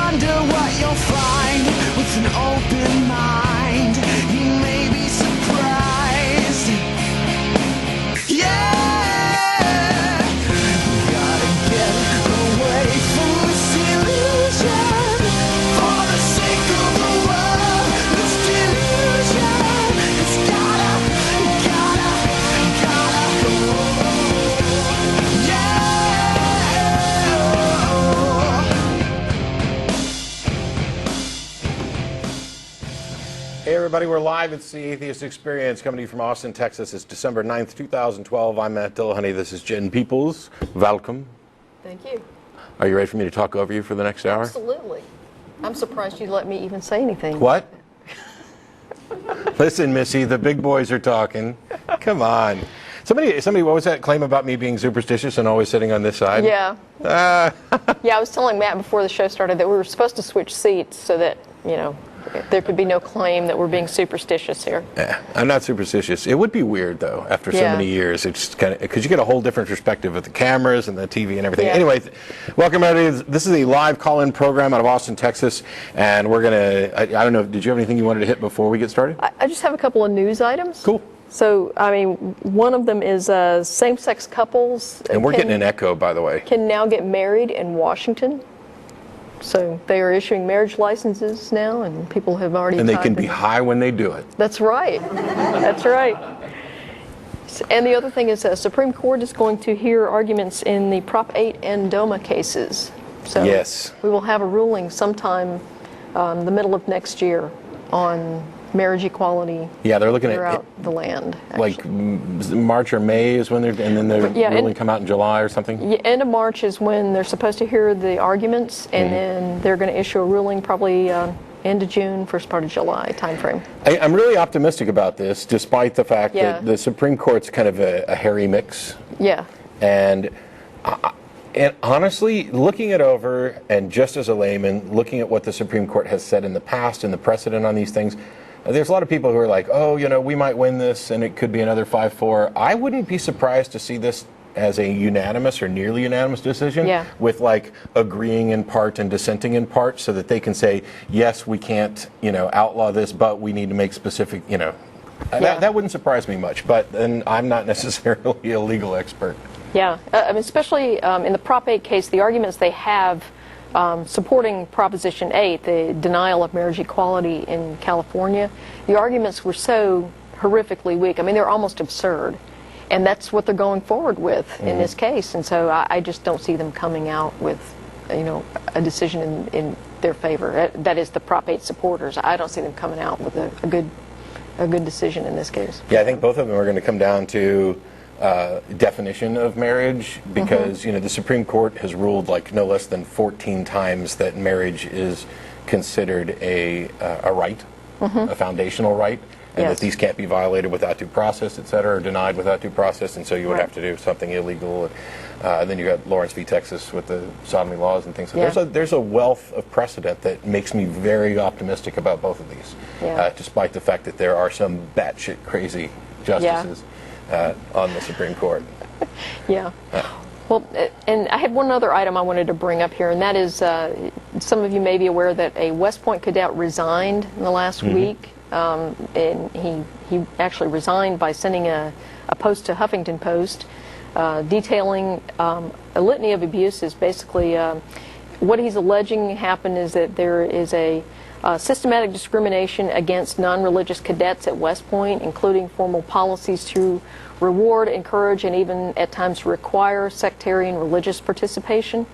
wonder what you'll find with an open mind. You may be surprised. Yeah, gotta get away from this illusion for the sake of the world. This delusion, it's gotta. Hey everybody, we're live. It's the Atheist Experience coming to you from Austin, Texas. It's December 9th, 2012. I'm Matt Dillahunty. This is Jen Peoples. Welcome. Thank you. Are you ready for me to talk over you for the next hour? Absolutely. I'm surprised you let me even say anything. What? Listen, Missy, the big boys are talking. Come on. Somebody, what was that claim about me being superstitious and always sitting on this side? Yeah. Yeah, I was telling Matt before the show started that we were supposed to switch seats so that, you know, there could be no claim that we're being superstitious here. Yeah, I'm not superstitious. It would be weird, though, after so many years. It's kind of, because you get a whole different perspective of the cameras and the TV and everything. Yeah. Anyway, welcome, everybody. This is a live call-in program out of Austin, Texas, and we're going to, I don't know, did you have anything you wanted to hit before we get started? I just have a couple of news items. Cool. So, I mean, one of them is same-sex couples. And we're getting an echo, by the way. Can now get married in Washington. So they are issuing marriage licenses now, and people have already. And they can be high when they do it. That's right. That's right. And the other thing is the Supreme Court is going to hear arguments in the Prop 8 and DOMA cases. So yes. We will have a ruling sometime the middle of next year on marriage equality. Yeah, they're looking throughout the land. Actually. Like March or May is when they're, and then they're really come out in July or something. Yeah, end of March is when they're supposed to hear the arguments, and then they're going to issue a ruling probably end of June, first part of July timeframe. I'm really optimistic about this, despite the fact that the Supreme Court's kind of a hairy mix. Yeah. And honestly, looking it over, and just as a layman, looking at what the Supreme Court has said in the past and the precedent on these things, there's a lot of people who are like, oh, you know, we might win this and it could be another 5-4. I wouldn't be surprised to see this as a unanimous or nearly unanimous decision with like agreeing in part and dissenting in part, so that they can say, yes, we can't, you know, outlaw this, but we need to make specific, you know, that wouldn't surprise me much, but then I'm not necessarily a legal expert. Yeah, I mean, especially in the Prop 8 case, the arguments they have supporting Proposition 8, the denial of marriage equality in California, the arguments were so horrifically weak. I mean, they're almost absurd. And that's what they're going forward with in this case. And so I just don't see them coming out with, you know, a decision in their favor. That is the Prop 8 supporters. I don't see them coming out with a good decision in this case. Yeah, I think both of them are going to come down to definition of marriage, because you know, the Supreme Court has ruled like no less than 14 times that marriage is considered a right, a foundational right, and that these can't be violated without due process, et cetera, or denied without due process, and so you would have to do something illegal. Then you got Lawrence v. Texas with the sodomy laws and things. So there's a wealth of precedent that makes me very optimistic about both of these, despite the fact that there are some batshit crazy justices on the Supreme Court. Well, and I had one other item I wanted to bring up here, and that is some of you may be aware that a West Point cadet resigned in the last week. And he actually resigned by sending a post to Huffington Post detailing a litany of abuses. Basically, what he's alleging happened is that there is a systematic discrimination against non-religious cadets at West Point, including formal policies to reward, encourage, and even at times require sectarian religious participation.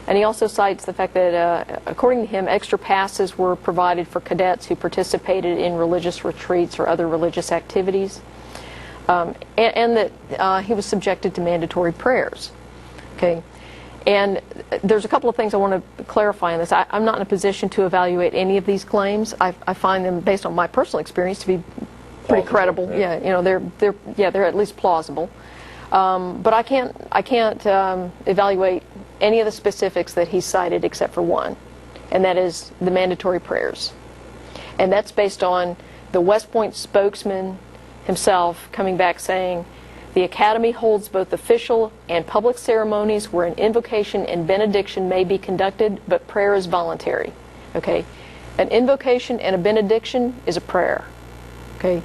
And he also cites the fact that, according to him, extra passes were provided for cadets who participated in religious retreats or other religious activities, and that he was subjected to mandatory prayers. Okay, and there's a couple of things I want to clarify on this. I'm not in a position to evaluate any of these claims. I find them, based on my personal experience, to be pretty credible. Yeah, you know, they're at least plausible. But I can't evaluate any of the specifics that he cited except for one, and that is the mandatory prayers. And that's based on the West Point spokesman himself coming back saying The Academy holds both official and public ceremonies where an invocation and benediction may be conducted, but prayer is voluntary. Okay? An invocation and a benediction is a prayer. Okay?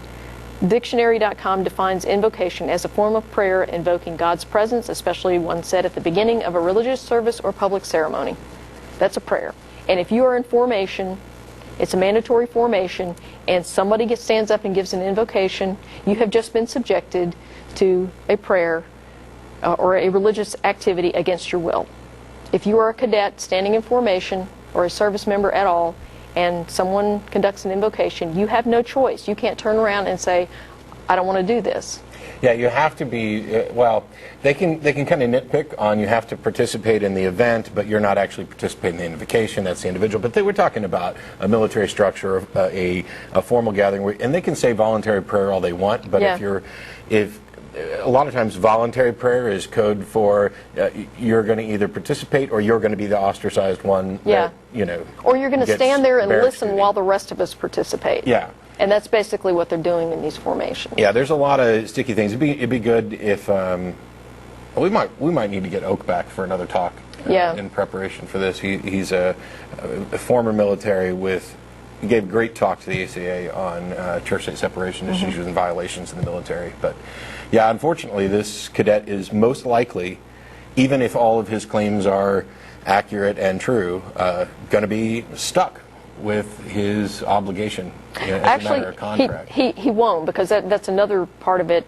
Dictionary.com defines invocation as a form of prayer invoking God's presence, especially one said at the beginning of a religious service or public ceremony. That's a prayer. And if you are in formation, it's a mandatory formation, and somebody stands up and gives an invocation, you have just been subjected to a prayer or a religious activity against your will. If you are a cadet standing in formation or a service member at all, and someone conducts an invocation, you have no choice. You can't turn around and say, I don't want to do this. Yeah, you have to be, well, they can kind of nitpick on you have to participate in the event, but you're not actually participating in the invocation. That's the individual. But they were talking about a military structure, a formal gathering, and they can say voluntary prayer all they want, but if a lot of times voluntary prayer is code for you're going to either participate or you're going to be the ostracized one. That, or you're going to stand there and listen while the rest of us participate. Yeah. And that's basically what they're doing in these formations. Yeah, there's a lot of sticky things. It'd be good if we might need to get Oak back for another talk in preparation for this. He's a former military he gave a great talk to the ACA on church-state separation issues and violations in the military. But yeah, unfortunately, this cadet is most likely, even if all of his claims are accurate and true, going to be stuck with his obligation as a matter of contract. He won't, because that's another part of it.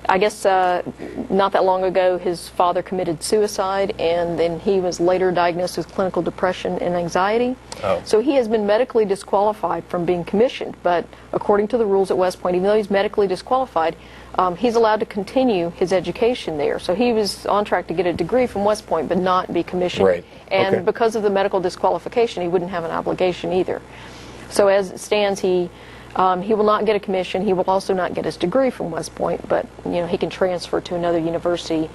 I guess not that long ago his father committed suicide, and then he was later diagnosed with clinical depression and anxiety. So he has been medically disqualified from being commissioned, but according to the rules at West Point, even though he's medically disqualified, he's allowed to continue his education there. So he was on track to get a degree from West Point but not be commissioned. Right. And because of the medical disqualification, he wouldn't have an obligation either. So as it stands, he will not get a commission. He will also not get his degree from West Point, but he can transfer to another university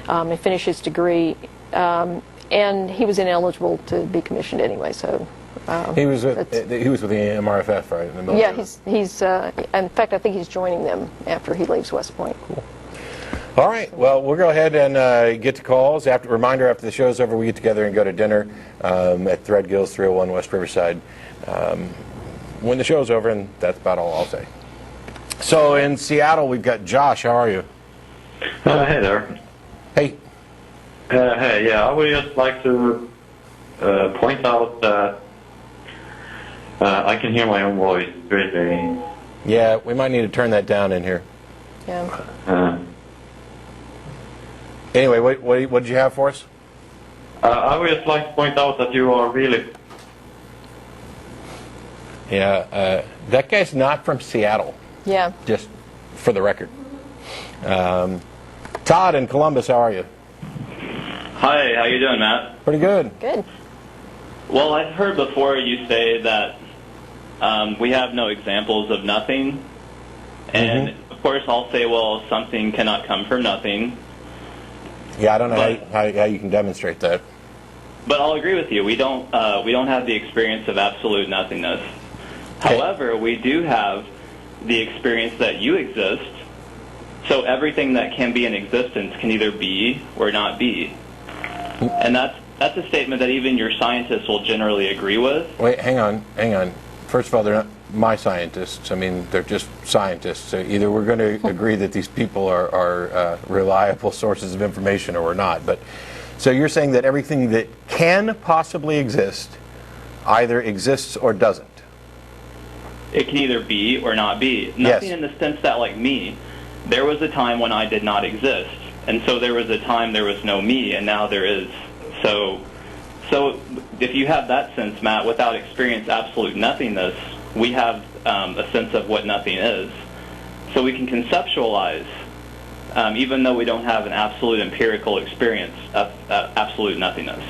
and finish his degree. And he was ineligible to be commissioned anyway. So he was with the MRFF, right? In the military. Yeah, he's in fact, I think he's joining them after he leaves West Point. Cool. All right. Well, we'll go ahead and get to calls. Reminder, after the show's over, we get together and go to dinner at Threadgills, 301 West Riverside. When the show's over, and that's about all I'll say. So in Seattle, we've got Josh. How are you? Hey there. Hey. Hey, yeah, I would just like to point out that I can hear my own voice. It's very, very... Yeah, we might need to turn that down in here. Yeah. Anyway, what did you have for us? I would just like to point out that you are really... Yeah, that guy's not from Seattle. Yeah. Just for the record. Todd in Columbus, how are you? Hi, how you doing, Matt? Pretty good. Good. Well, I've heard before you say that we have no examples of nothing. And, of course, I'll say, well, something cannot come from nothing. Yeah, I don't know how you can demonstrate that. But I'll agree with you. We don't have the experience of absolute nothingness. Okay. However, we do have the experience that you exist. So everything that can be in existence can either be or not be. And that's a statement that even your scientists will generally agree with. Wait, hang on. First of all, they're not my scientists. I mean, they're just scientists. So either we're going to agree that these people are reliable sources of information or we're not. But so you're saying that everything that can possibly exist either exists or doesn't? It can either be or not be. Nothing in the sense that, like me, there was a time when I did not exist. And so there was a time there was no me, and now there is. So if you have that sense, Matt, without experience absolute nothingness, we have a sense of what nothing is. So we can conceptualize, even though we don't have an absolute empirical experience of absolute nothingness.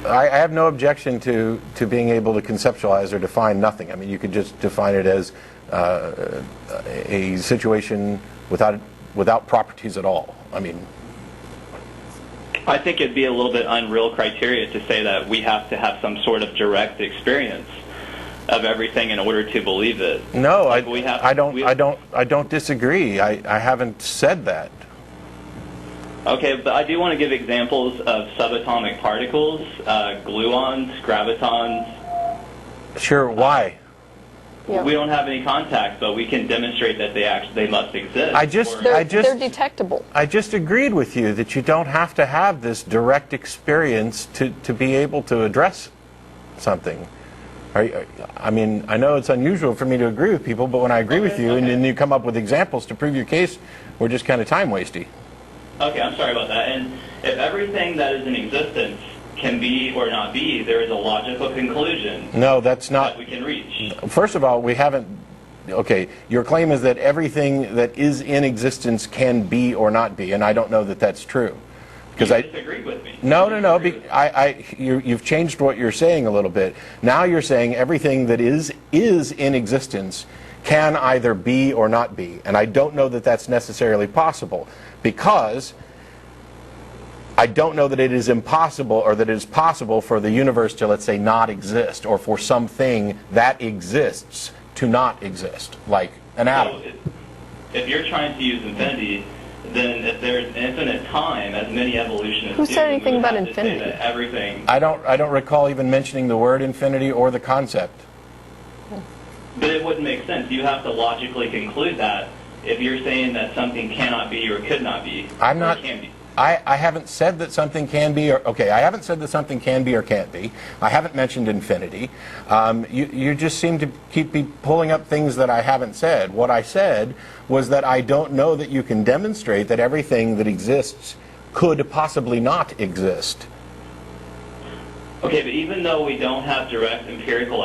I have no objection to being able to conceptualize or define nothing. I mean, you could just define it as a situation without properties at all. I mean, I think it'd be a little bit unreal criteria to say that we have to have some sort of direct experience. of everything in order to believe it. No, Like, I don't disagree. I haven't said that. Okay, but I do want to give examples of subatomic particles, gluons, gravitons. Sure. Why? Yeah. We don't have any contact, but we can demonstrate that they must exist. They're detectable. I just agreed with you that you don't have to have this direct experience to be able to address something. I mean, I know it's unusual for me to agree with people, but when I agree with you and then you come up with examples to prove your case, we're just kind of time-wasty. Okay, I'm sorry about that. And if everything that is in existence can be or not be, there is a logical conclusion. No, that's not. That we can reach. First of all, we haven't. Okay, your claim is that everything that is in existence can be or not be, and I don't know that that's true. Because you disagreed with me. No. You've changed what you're saying a little bit. Now you're saying everything that is in existence can either be or not be, and I don't know that that's necessarily possible, because I don't know that it is impossible or that it is possible for the universe to, let's say, not exist, or for something that exists to not exist, like an atom. So if you're trying to use infinity, then if there's infinite time, as many evolutionists Who said anything about have to say infinity? that everything. I don't recall even mentioning the word infinity or the concept. But it wouldn't make sense. You have to logically conclude that if you're saying that something cannot be or could not be. I'm not. Or can be. I haven't said that something can be, or okay, I haven't said that something can be or can't be. I haven't mentioned infinity. You just seem to keep pulling up things that I haven't said. What I said was that I don't know that you can demonstrate that everything that exists could possibly not exist. Okay, but even though we don't have direct empirical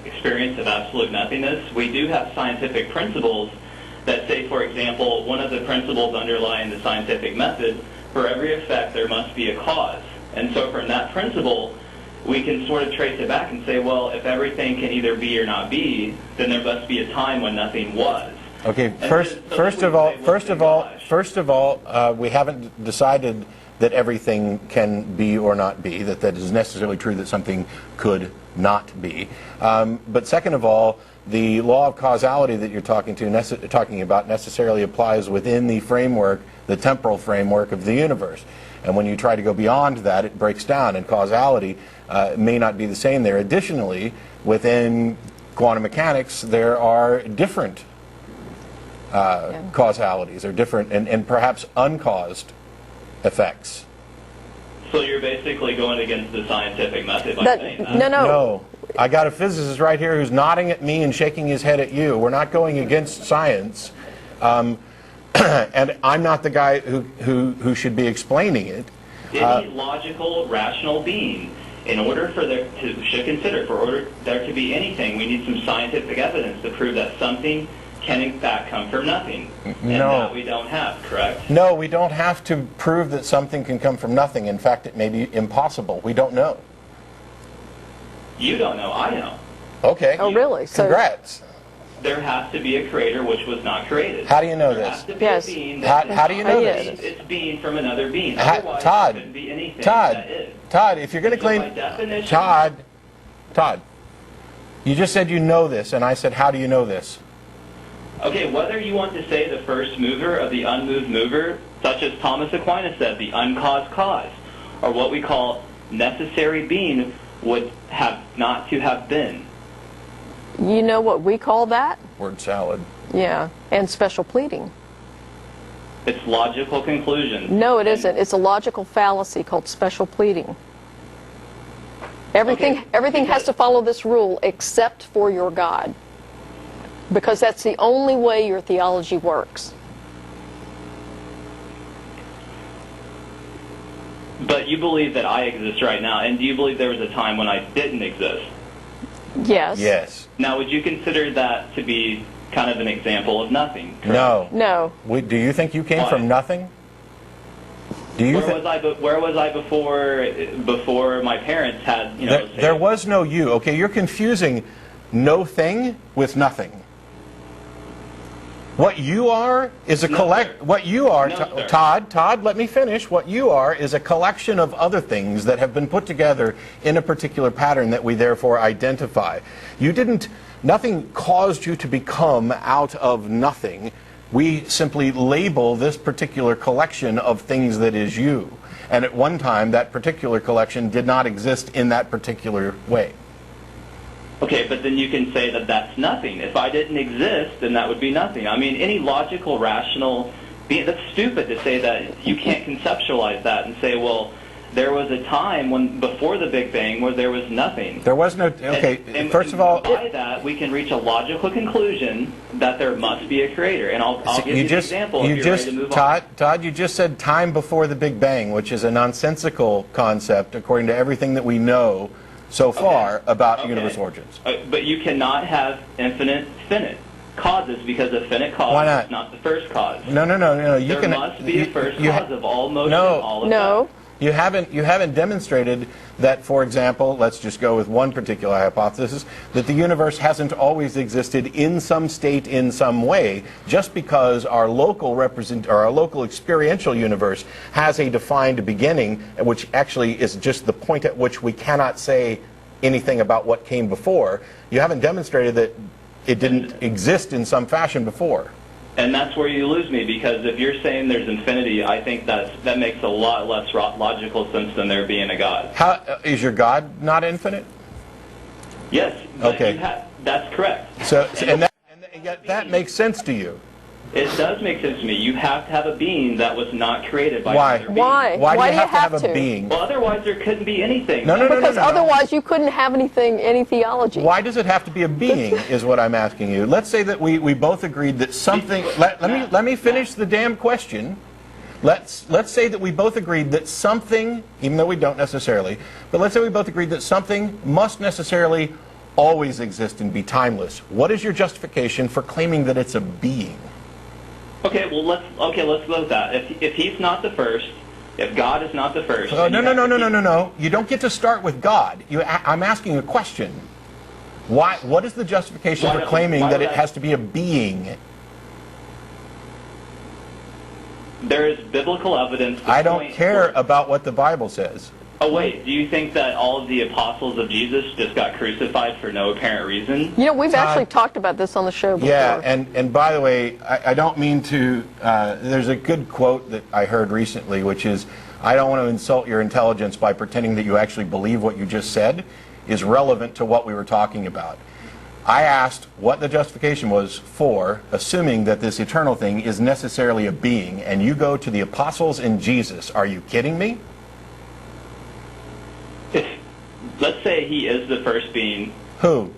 experience of absolute nothingness, we do have scientific principles that say, for example, one of the principles underlying the scientific method, for every effect there must be a cause. And so from that principle, we can sort of trace it back and say, well, if everything can either be or not be, then there must be a time when nothing was. Okay, first of all, we haven't decided that everything can be or not be, that is necessarily true that something could not be. But second of all, the law of causality that you're talking about necessarily applies within the framework, the temporal framework of the universe. And when you try to go beyond that, it breaks down, and causality may not be the same there. Additionally, within quantum mechanics, there are different causalities, or different and perhaps uncaused effects. So you're basically going against the scientific method by saying that? No. I got a physicist right here who's nodding at me and shaking his head at you. We're not going against science. And I'm not the guy who should be explaining it. Any logical, rational being, in order for there to be anything, we need some scientific evidence to prove that something can in fact come from nothing. And that we don't have, correct? No, we don't have to prove that something can come from nothing. In fact, it may be impossible. We don't know. You don't know, I know. Okay. Oh, really? Congrats. There has to be a creator which was not created. How do you know there this? Has to be Yes. a being How do you know this? It's being from another being. Otherwise, Todd, it couldn't be anything that is. Todd, if you're going to claim... by definition, Todd, you just said you know this, and I said, how do you know this? Okay, whether you want to say the first mover of the unmoved mover, such as Thomas Aquinas said, the uncaused cause, or what we call necessary being would have not to have been. You know what we call that? Word salad. Yeah, and special pleading. It's logical conclusion. No, it isn't. It's a logical fallacy called special pleading. Everything has to follow this rule except for your God, because that's the only way your theology works. But you believe that I exist right now, and do you believe there was a time when I didn't exist? Yes. Yes. Now, would you consider that to be kind of an example of nothing? Correct? No. No. Do you think you came Why? from nothing? Do you? Where was I before my parents had There was no you. Okay, you're confusing no thing with nothing. What you are is a What you are, Todd, let me finish. What you are is a collection of other things that have been put together in a particular pattern that we therefore identify. Nothing caused you to become out of nothing. We simply label this particular collection of things that is you. And at one time, that particular collection did not exist in that particular way. Okay, but then you can say that that's nothing. If I didn't exist, then that would be nothing. I mean, any logical, rational being, that's stupid to say that you can't conceptualize that and say, well, there was a time when before the Big Bang where there was nothing. There was no, okay, and first of all... by that, we can reach a logical conclusion that there must be a creator. And I'll give you an example if you're ready to move on. Todd, you just said time before the Big Bang, which is a nonsensical concept according to everything that we know so far about universe origins. But you cannot have infinite finite causes because a finite cause is not the first cause. No. There must be a first cause of all motion, all of that. You haven't demonstrated that, for example, let's just go with one particular hypothesis, that the universe hasn't always existed in some state in some way, just because our local experiential universe has a defined beginning, which actually is just the point at which we cannot say anything about what came before. You haven't demonstrated that it didn't exist in some fashion before. And that's where you lose me, because if you're saying there's infinity, I think that makes a lot less logical sense than there being a God. How is your God not infinite? Yes. But okay. That's correct. So yet that makes sense to you. It does make sense to me. You have to have a being that was not created by another being. Why? Why do you have to have a being? Well, otherwise there couldn't be anything. No. Because otherwise you couldn't have any theology. Why does it have to be a being, is what I'm asking you. Let's say that we both agreed that something... Let me finish the damn question. Let's say that we both agreed that something, even though we don't necessarily, but let's say we both agreed that something must necessarily always exist and be timeless. What is your justification for claiming that it's a being? Okay, well, let's go with that. If he's not the first, if God is not the first... No. You don't get to start with God. I'm asking a question. What is the justification for claiming that it has to be a being? There is biblical evidence... I don't care about what the Bible says. Oh, wait, do you think that all of the apostles of Jesus just got crucified for no apparent reason? You know, we've actually talked about this on the show before. Yeah, and by the way, I don't mean to... there's a good quote that I heard recently, which is, I don't want to insult your intelligence by pretending that you actually believe what you just said is relevant to what we were talking about. I asked what the justification was for assuming that this eternal thing is necessarily a being, and you go to the apostles and Jesus. Are you kidding me? Let's say he is the first being. Who?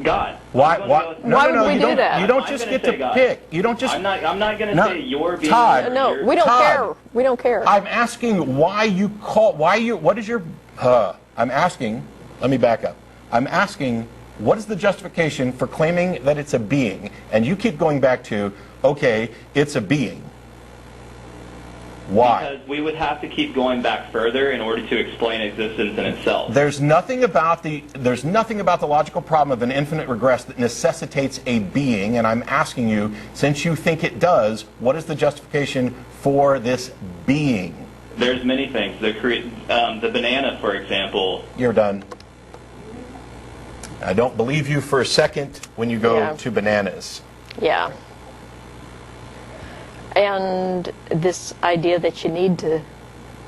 God. Why would we do that? You don't just get to pick. You don't just. I'm not going to say your being. Todd. No, we don't care. We don't care. I'm asking what is your? I'm asking. Let me back up. I'm asking, what is the justification for claiming that it's a being? And you keep going back to, okay, it's a being. Why? Because we would have to keep going back further in order to explain existence in itself. There's nothing about the logical problem of an infinite regress that necessitates a being, and I'm asking you, since you think it does, what is the justification for this being? There's many things. The banana, for example. You're done. I don't believe you for a second when you go to bananas. Yeah. And this idea that you need to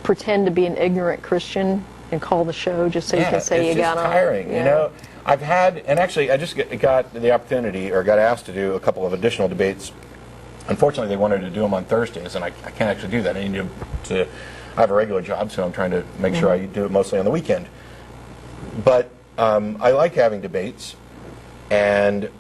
pretend to be an ignorant Christian and call the show just so you can say you got on. It's tiring, you know. I've had, and actually I just got the opportunity, or got asked to do a couple of additional debates. Unfortunately, they wanted to do them on Thursdays, and I can't actually do that. I need to I have a regular job, so I'm trying to make sure I do it mostly on the weekend. But I like having debates. And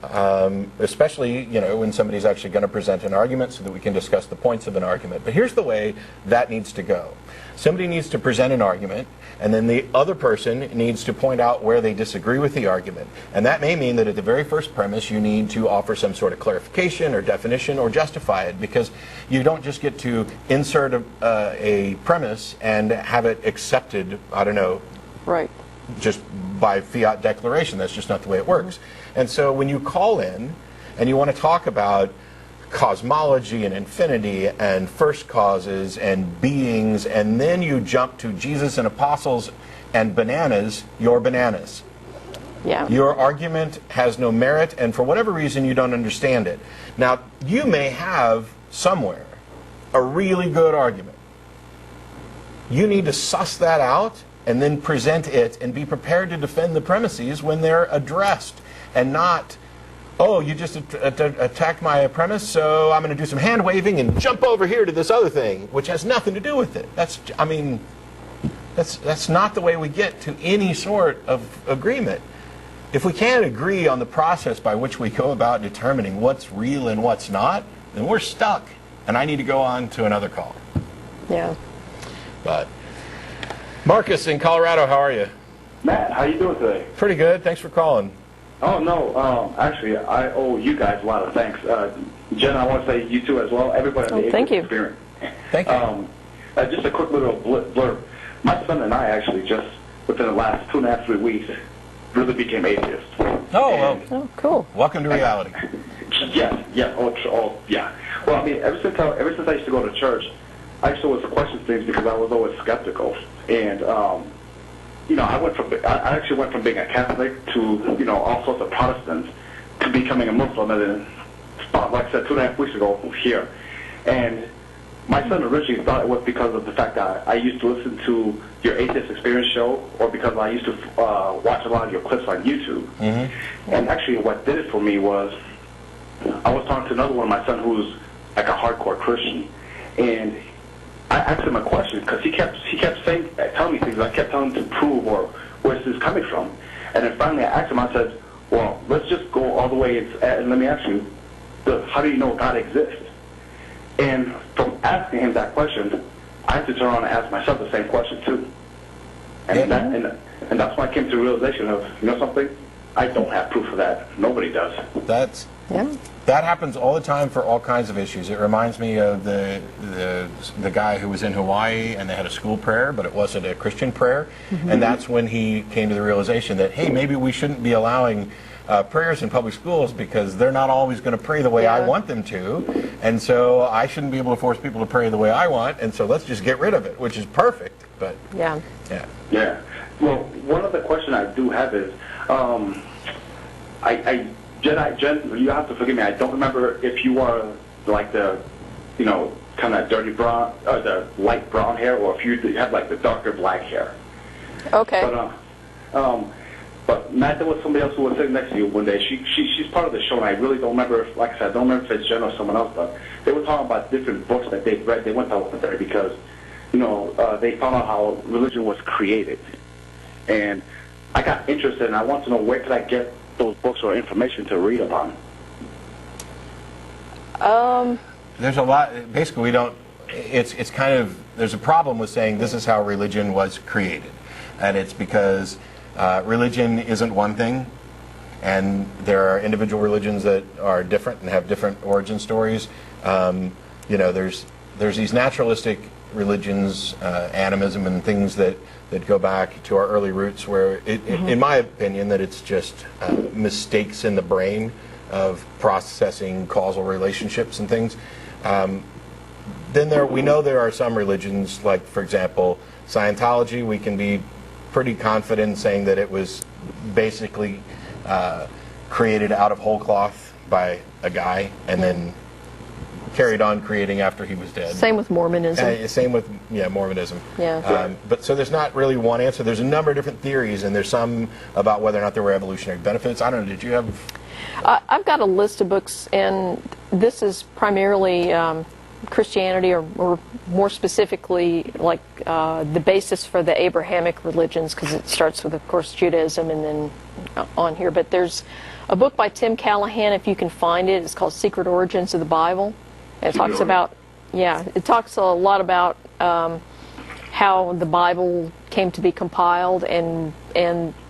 especially, when somebody's actually going to present an argument so that we can discuss the points of an argument. But here's the way that needs to go. Somebody needs to present an argument, and then the other person needs to point out where they disagree with the argument. And that may mean that at the very first premise you need to offer some sort of clarification or definition or justify it, because you don't just get to insert a premise and have it accepted, I don't know, right, just by fiat declaration. That's just not the way it works. And so when you call in and you want to talk about cosmology and infinity and first causes and beings, and then you jump to Jesus and apostles and bananas, you're bananas. Yeah. Your argument has no merit, and for whatever reason you don't understand it. Now, you may have somewhere a really good argument. You need to suss that out and then present it and be prepared to defend the premises when they're addressed, and not, oh, you just attacked my premise, so I'm going to do some hand waving and jump over here to this other thing, which has nothing to do with it. That's not the way we get to any sort of agreement. If we can't agree on the process by which we go about determining what's real and what's not, then we're stuck, and I need to go on to another call. Yeah. But Marcus in Colorado, how are you? Matt, how you doing today? Pretty good. Thanks for calling. Oh, no. Actually, I owe you guys a lot of thanks. Jen, I want to say you too as well. Everybody in the thank you. experience. Thank you. Just a quick little blurb. My son and I actually just, within the last 2.5, 3 weeks, really became atheists. Oh, cool. Welcome to reality. Yeah. Yeah. Well, I mean, ever since I used to go to church, I used to always question things because I was always skeptical. And, I actually went from being a Catholic to, all sorts of Protestants to becoming a Muslim, and then, like I said, 2.5 weeks ago here. And my son originally thought it was because of the fact that I used to listen to your Atheist Experience show, or because I used to watch a lot of your clips on YouTube. Mm-hmm. And actually what did it for me was, I was talking to another one of my son who's like a hardcore Christian, and I asked him a question because he kept telling me things. I kept telling him to prove or where this is coming from. And then finally I asked him, I said, well, let's just go all the way and let me ask you, how do you know God exists? And from asking him that question, I had to turn around and ask myself the same question too. And that's when I came to the realization of, you know something? I don't have proof of that. Nobody does. That happens all the time for all kinds of issues. It reminds me of the guy who was in Hawaii and they had a school prayer, but it wasn't a Christian prayer. Mm-hmm. And that's when he came to the realization that, hey, maybe we shouldn't be allowing prayers in public schools because they're not always going to pray the way I want them to. And so I shouldn't be able to force people to pray the way I want. And so let's just get rid of it, which is perfect. But yeah. Well, one other question I do have is, Jen, you have to forgive me. I don't remember if you are like the, kind of dirty brown or the light brown hair, or if you have like the darker black hair. Okay. But Matt, there was somebody else who was sitting next to you one day. She's part of the show, and I really don't remember if, like I said, I don't remember if it's Jen or someone else. But they were talking about different books that they've read. They went out there because, they found out how religion was created, and I got interested, and I want to know where could I get those books or information to read upon. There's a lot. Basically, we don't. It's kind of, there's a problem with saying this is how religion was created, and it's because religion isn't one thing, and there are individual religions that are different and have different origin stories. There's these naturalistic religions, animism, and things that go back to our early roots, where, in my opinion, that it's just mistakes in the brain of processing causal relationships and things. Then we know there are some religions, like, for example, Scientology. We can be pretty confident in saying that it was basically created out of whole cloth by a guy, and then carried on creating after he was dead. Same with Mormonism. Same with Mormonism. Yeah. But so there's not really one answer. There's a number of different theories, and there's some about whether or not there were evolutionary benefits. I don't know. Did you have? I've got a list of books, and this is primarily Christianity, or more specifically, like the basis for the Abrahamic religions, because it starts with, of course, Judaism and then on here. But there's a book by Tim Callahan, if you can find it. It's called Secret Origins of the Bible. It talks about, it talks a lot about how the Bible came to be compiled, and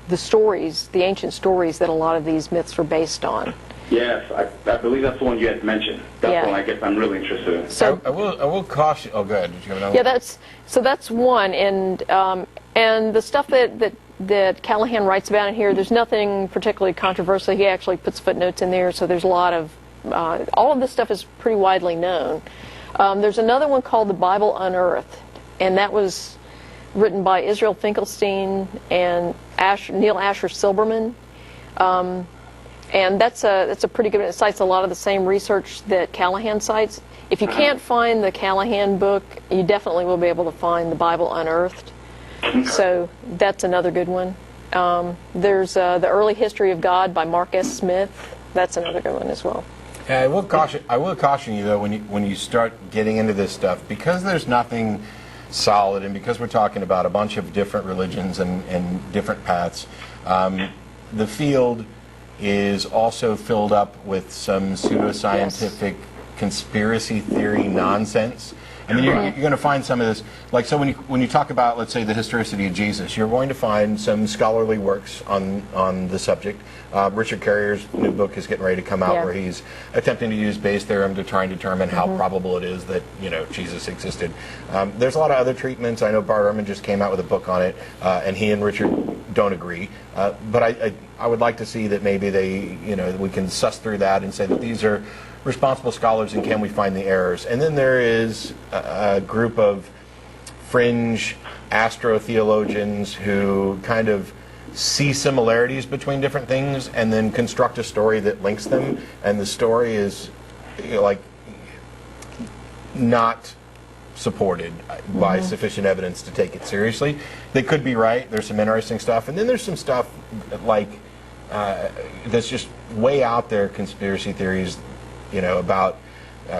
the stories, the ancient stories that a lot of these myths are based on. Yes, I believe that's the one you had mentioned. That's one I guess I'm really interested in. So I will caution. Oh, go ahead. Did you have another? Yeah, that's one, and the stuff that Callahan writes about in here, there's nothing particularly controversial. He actually puts footnotes in there, so there's a lot of all of this stuff is pretty widely known. There's another one called The Bible Unearthed, and that was written by Israel Finkelstein and Neil Asher Silberman. And that's a pretty good. It cites a lot of the same research that Callahan cites. If you can't find the Callahan book, you definitely will be able to find The Bible Unearthed. So that's another good one. There's The Early History of God by Mark S. Smith. That's another good one as well. Yeah, I will caution you though when you start getting into this stuff, because there's nothing solid, and because we're talking about a bunch of different religions and different paths. The field is also filled up with some pseudoscientific conspiracy theory nonsense. I mean, you're going to find some of this, like, so when you talk about, let's say, the historicity of Jesus, you're going to find some scholarly works on the subject. Richard Carrier's new book is getting ready to come out, where he's attempting to use Bayes' theorem to try and determine how probable it is that, Jesus existed. There's a lot of other treatments. I know Bart Ehrman just came out with a book on it, and he and Richard don't agree. But I would like to see that maybe we can suss through that and say that these are responsible scholars, and can we find the errors? And then there is a group of fringe astrotheologians who kind of see similarities between different things and then construct a story that links them, and the story is not supported by sufficient evidence to take it seriously. They could be right. There's some interesting stuff, and then there's some stuff that's just way out there conspiracy theories, about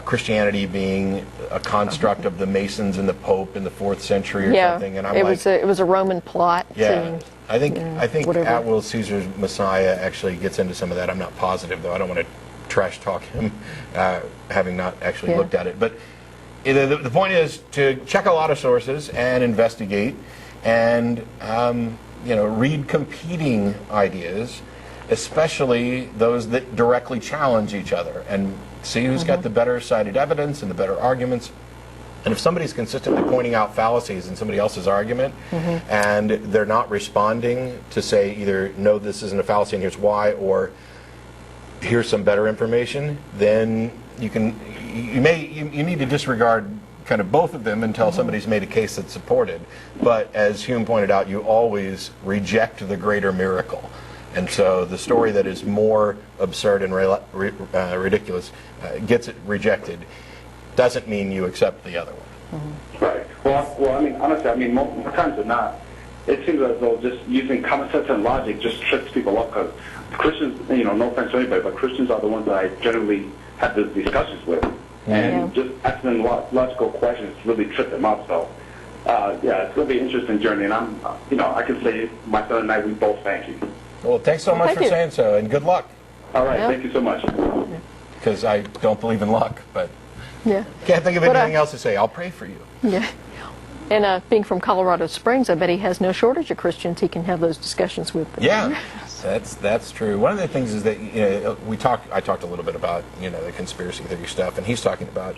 Christianity being a construct of the Masons and the Pope in the 4th century or something. And it was a Roman plot. Yeah, I think whatever. At Will Caesar's Messiah actually gets into some of that. I'm not positive, though. I don't want to trash talk him, having not actually looked at it. But the point is to check a lot of sources and investigate, and read competing ideas, especially those that directly challenge each other, and see who's got the better cited evidence and the better arguments. And if somebody's consistently pointing out fallacies in somebody else's argument, and they're not responding to say either, no, this isn't a fallacy and here's why, or here's some better information, then you need to disregard kind of both of them until somebody's made a case that's supported. But as Hume pointed out, you always reject the greater miracle. And so the story that is more absurd and ridiculous gets it rejected. Doesn't mean you accept the other one. Right. Well, I mean, honestly, more times than not, it seems as though just using common sense and logic just trips people up, because Christians, no offense to anybody, but Christians are the ones that I generally have these discussions with. And just asking them logical questions really trip them up. So, it's going to be an interesting journey. And I can say my son and I, we both thank you. Well, thanks so much for saying so, and good luck. All right, thank you so much. Because I don't believe in luck, but can't think of anything else to say. I'll pray for you. Yeah. And being from Colorado Springs, I bet he has no shortage of Christians he can have those discussions with. Yeah, that's true. One of the things is that I talked a little bit about the conspiracy theory stuff, and he's talking about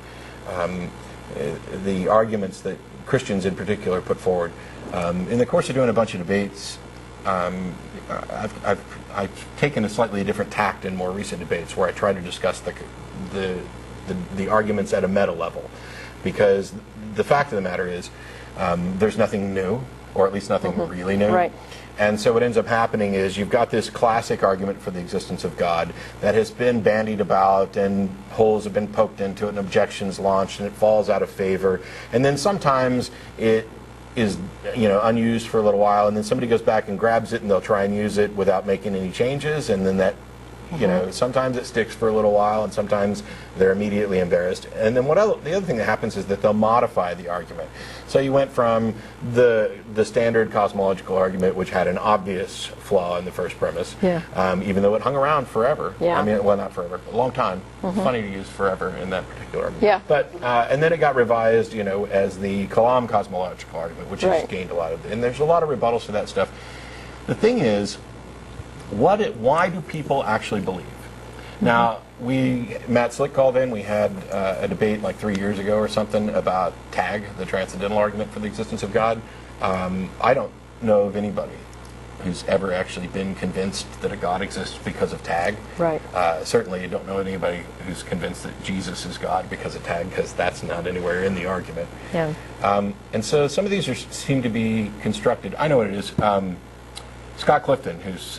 the arguments that Christians in particular put forward. In the course of doing a bunch of debates, I've taken a slightly different tact in more recent debates, where I try to discuss the arguments at a meta level, because the fact of the matter is there's nothing new, or at least nothing really new. Right. And so what ends up happening is you've got this classic argument for the existence of God that has been bandied about, and holes have been poked into it, and objections launched, and it falls out of favor. And then sometimes it is unused for a little while, and then somebody goes back and grabs it, and they'll try and use it without making any changes, and then that sometimes it sticks for a little while, and sometimes they're immediately embarrassed. And then the other thing that happens is that they'll modify the argument. So you went from the standard cosmological argument, which had an obvious flaw in the first premise, even though it hung around forever. Yeah. I mean, well, not forever, a long time. Funny to use forever in that particular argument. Yeah. But and then it got revised, as the Kalam cosmological argument, which has gained a lot of, and there's a lot of rebuttals to that stuff. The thing is, why do people actually believe? Now, Matt Slick called in. We had a debate like 3 years ago or something about TAG, the transcendental argument for the existence of God. I don't know of anybody who's ever actually been convinced that a God exists because of tag. Right. Certainly, you don't know anybody who's convinced that Jesus is God because of tag, because that's not anywhere in the argument. Yeah. And so some of these seem to be constructed. I know what it is. Scott Clifton, who's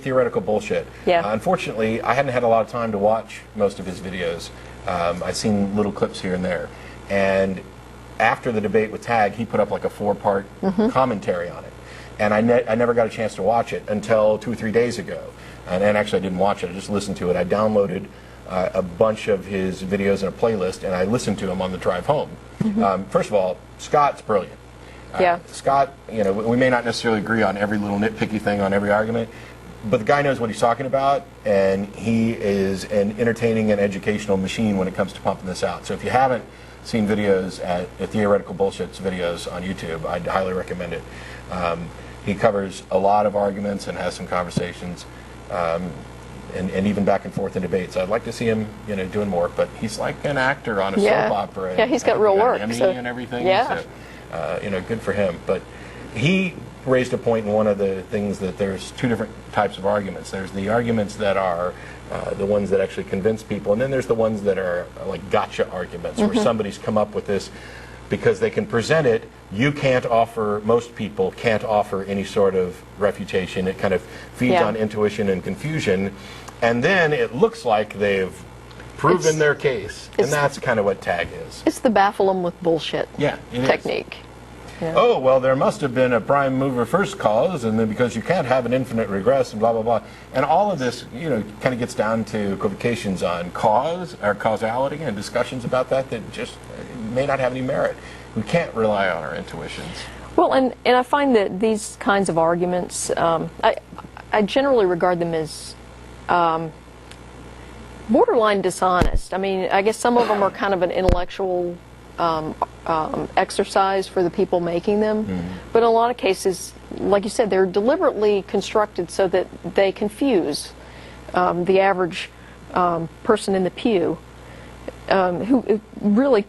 theoretical bullshit. Yeah. Unfortunately, I hadn't had a lot of time to watch most of his videos. I've seen little clips here and there. And after the debate with Tag, he put up like a 4-part commentary on it. And I never got a chance to watch it until 2 or 3 days ago. And actually, I didn't watch it. I just listened to it. I downloaded a bunch of his videos in a playlist, and I listened to them on the drive home. First of all, Scott's brilliant. Scott, you know, we may not necessarily agree on every little nitpicky thing on every argument, but the guy knows what he's talking about, and he is an entertaining and educational machine when it comes to pumping this out. So if you haven't seen videos at Theoretical Bullshit's videos on YouTube, I'd highly recommend it. He covers a lot of arguments and has some conversations, and even back and forth in debates. I'd like to see him, you know, doing more, but he's like an actor on a soap opera. Yeah, he's got real work. Emmy so, and everything. Yeah. So, you know, good for him. But he raised a point in one of the things that there's 2 different types of arguments. There's the arguments that are the ones that actually convince people, and then there's the ones that are like gotcha arguments, where somebody's come up with this because they can present it. Most people can't offer any sort of refutation. It kind of feeds on intuition and confusion, and then it looks like they've proven their case, and that's kind of what Tag is. It's the baffle 'em with bullshit technique. Yeah. Oh, well, there must have been a prime mover first cause, and then because you can't have an infinite regress, and blah, blah, blah. And all of this, you know, kind of gets down to equivocations on cause, or causality, and discussions about that just may not have any merit. We can't rely on our intuitions. Well, and I find that these kinds of arguments, I generally regard them as borderline dishonest. I mean, I guess some of them are kind of an intellectual exercise for the people making them, but in a lot of cases, like you said, they're deliberately constructed so that they confuse the average person in the pew who really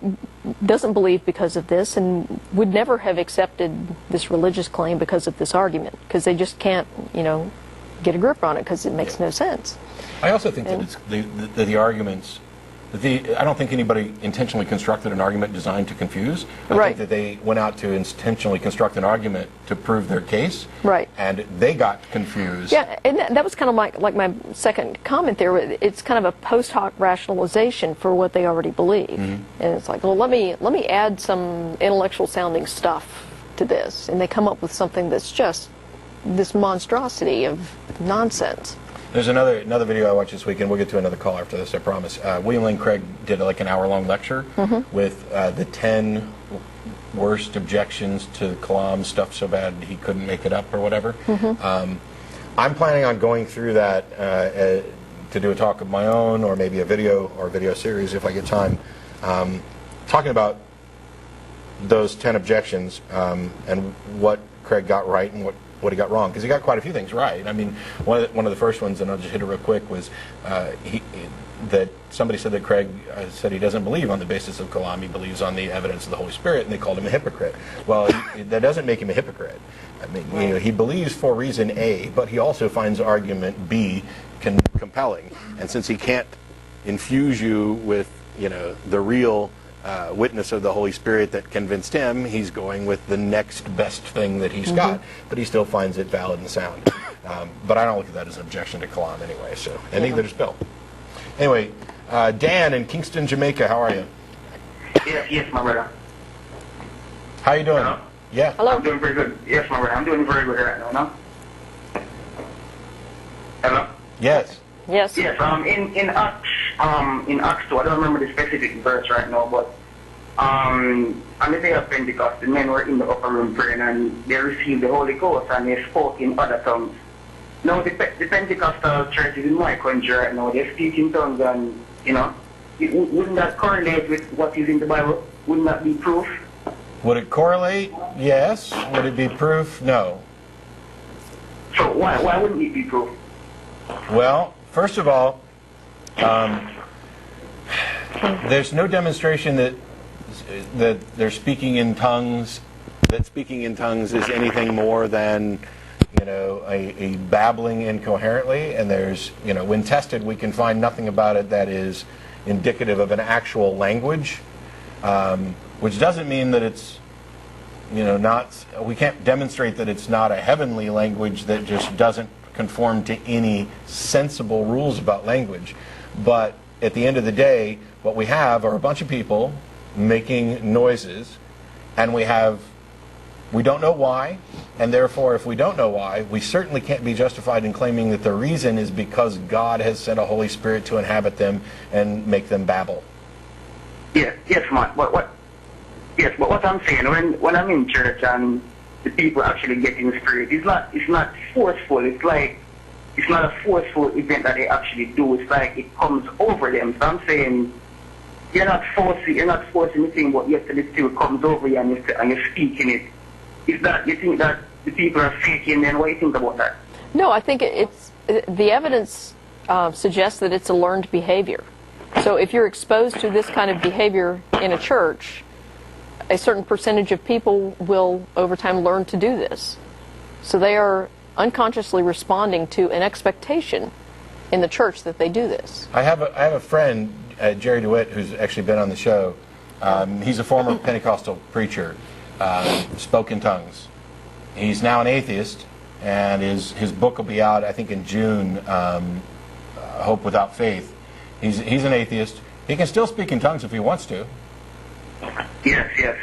doesn't believe because of this and would never have accepted this religious claim because of this argument, because they just can't, you know, get a grip on it because it makes no sense. I also think that it's the arguments. I don't think anybody intentionally constructed an argument designed to confuse. I think that they went out to intentionally construct an argument to prove their case. Right. And they got confused. Yeah, and that was kind of like my second comment there. It's kind of a post hoc rationalization for what they already believe. And it's like, well, let me add some intellectual sounding stuff to this, and they come up with something that's just this monstrosity of nonsense. There's another video I watched this week, and we'll get to another call after this, I promise. William Lane Craig did like an hour-long lecture with the 10 worst objections to Kalam, stuff so bad he couldn't make it up or whatever. I'm planning on going through that to do a talk of my own, or maybe a video series if I get time, talking about those 10 objections and what Craig got right and what he got wrong, because he got quite a few things right. I mean, one of the first ones, and I'll just hit it real quick, was that somebody said that Craig said he doesn't believe on the basis of Kalam, he believes on the evidence of the Holy Spirit, and they called him a hypocrite. Well, that doesn't make him a hypocrite. I mean, you know, he believes for reason A, but he also finds argument B compelling, and since he can't infuse you with, you know, the real witness of the Holy Spirit that convinced him, he's going with the next best thing that he's got, but he still finds it valid and sound. But I don't look at that as an objection to Kalam anyway, so, and neither does Bill. Anyway, Dan in Kingston, Jamaica, how are you? Yes, my brother. How you doing? Hello? Yeah. Hello? I'm doing very good. Yes, my brother. I'm doing very good right now, no? Hello? Yes. Yes. Yes, in Acts 2, I don't remember the specific verse right now, but on the day of Pentecost, the men were in the upper room praying, and they received the Holy Ghost, and they spoke in other tongues. Now, the Pentecostal churches in my country right now, they speak in tongues, and, you know, wouldn't that correlate with what is in the Bible? Wouldn't that be proof? Would it correlate? Yes. Would it be proof? No. So why wouldn't it be proof? Well, first of all, there's no demonstration that they're speaking in tongues, that speaking in tongues is anything more than, a babbling incoherently, and there's, when tested, we can find nothing about it that is indicative of an actual language, which doesn't mean that it's, we can't demonstrate that it's not a heavenly language that just doesn't conform to any sensible rules about language. But at the end of the day, what we have are a bunch of people making noises, and we don't know why, and therefore if we don't know why, we certainly can't be justified in claiming that the reason is because God has sent a Holy Spirit to inhabit them and make them babble. Yes, man. But what I'm saying, when I'm in church and the people actually get in the Spirit, it's not forceful. It's not a forceful event that they actually do. It's like it comes over them. So I'm saying you're not forcing anything, but yet the Spirit comes over you and you're speaking it. Is that, you think that the people are faking, then what do you think about that? No, I think the evidence suggests that it's a learned behavior. So if you're exposed to this kind of behavior in a church, a certain percentage of people will over time learn to do this. So they are unconsciously responding to an expectation in the church that they do this. I have a friend, Jerry DeWitt, who's actually been on the show. He's a former Pentecostal preacher. Spoke in tongues. He's now an atheist, and his book will be out, I think, in June. Hope Without Faith. He's an atheist. He can still speak in tongues if he wants to. Yes. Yes.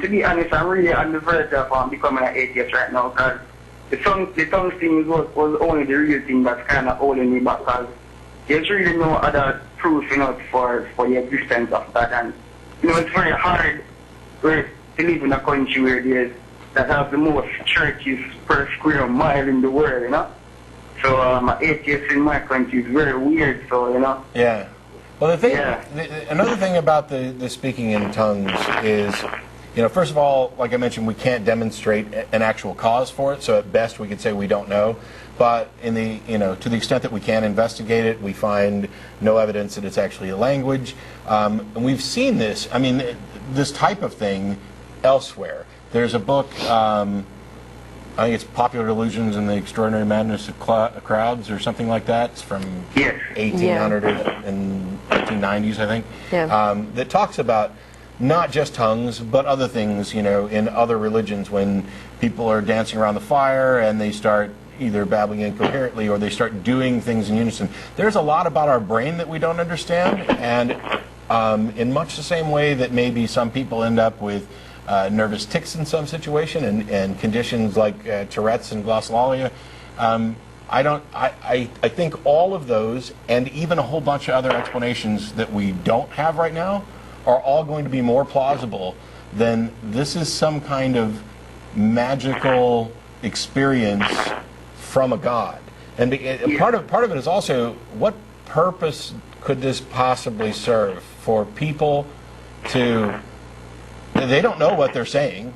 To be honest, I'm really on the verge of becoming an atheist right now, because the tongues thing was only the real thing that's kind of holding me back, because there's really no other proof, for the existence of that. And it's very hard to live in a country that has the most churches per square mile in the world, So an atheist in my country is very weird, so, Yeah. Well, another thing about the speaking in tongues is, first of all, like I mentioned, we can't demonstrate an actual cause for it, so at best we could say we don't know. But to the extent that we can investigate it, we find no evidence that it's actually a language. And we've seen this, this type of thing elsewhere. There's a book, I think it's Popular Delusions and the Extraordinary Madness of Crowds or something like that. It's from 1800 and 1890s, I think. Yeah. That talks about not just tongues, but other things, in other religions, when people are dancing around the fire and they start either babbling incoherently or they start doing things in unison. There's a lot about our brain that we don't understand, and in much the same way that maybe some people end up with nervous tics in some situation and conditions like Tourette's and glossolalia. I think all of those, and even a whole bunch of other explanations that we don't have right now, are all going to be more plausible than this is some kind of magical experience from a god. And part of it is also, what purpose could this possibly serve for people to? They don't know what they're saying.